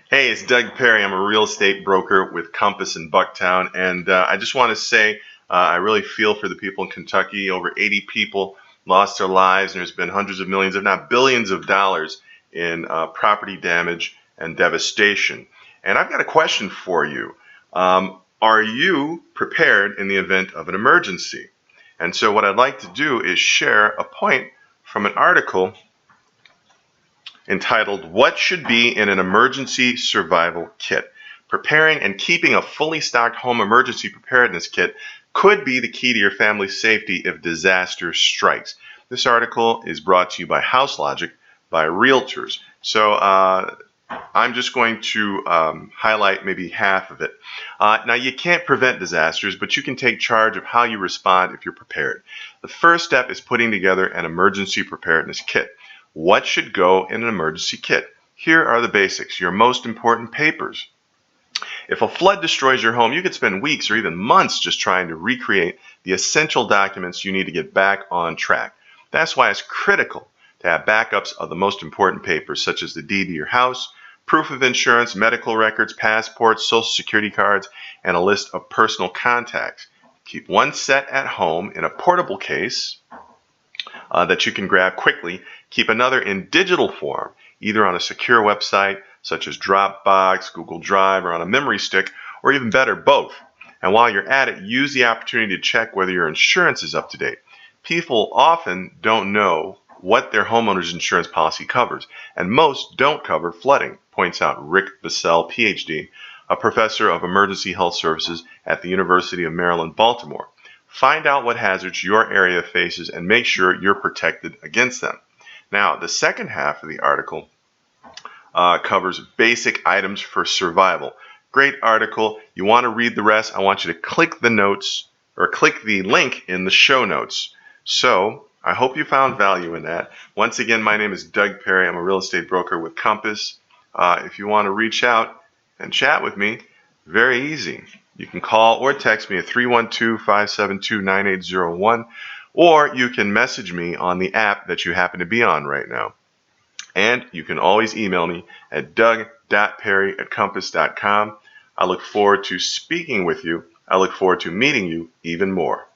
Hey, it's Doug Perry. I'm a real estate broker with Compass in Bucktown, and I just want to say I really feel for the people in Kentucky. Over 80 people lost their lives, and there's been hundreds of millions, if not billions of dollars in property damage and devastation. And I've got a question for you. Are you prepared in the event of an emergency? And so what I'd like to do is share a point from an article entitled What Should Be in an Emergency Survival Kit. Preparing and keeping a fully stocked home emergency preparedness kit could be the key to your family's safety if disaster strikes. This article is brought to you by House Logic, by realtors. So I'm just going to highlight maybe half of it. Now, you can't prevent disasters, but you can take charge of how you respond if you're prepared. The first step is putting together an emergency preparedness kit. What should go in an emergency kit? Here are the basics, your most important papers. If a flood destroys your home, you could spend weeks or even months just trying to recreate the essential documents you need to get back on track. That's why it's critical to have backups of the most important papers, such as the deed to your house, proof of insurance, medical records, passports, social security cards, and a list of personal contacts. Keep one set at home in a portable case that you can grab quickly. Keep another in digital form, either on a secure website such as Dropbox, Google Drive, or on a memory stick, or even better, both. And while you're at it, use the opportunity to check whether your insurance is up to date. People often don't know what their homeowner's insurance policy covers, and most don't cover flooding, points out Rick Bissell, PhD, a professor of emergency health services at the University of Maryland, Baltimore. Find out what hazards your area faces and make sure you're protected against them. Now, the second half of the article covers basic items for survival. Great article. You want to read the rest? I want you to click the notes or click the link in the show notes. So I hope you found value in that. Once again, my name is Doug Perry. I'm a real estate broker with Compass. If you want to reach out and chat with me, very easy. You can call or text me at 312-572-9801, or you can message me on the app that you happen to be on right now. And you can always email me at doug.perry@compass.com. I look forward to speaking with you. I look forward to meeting you even more.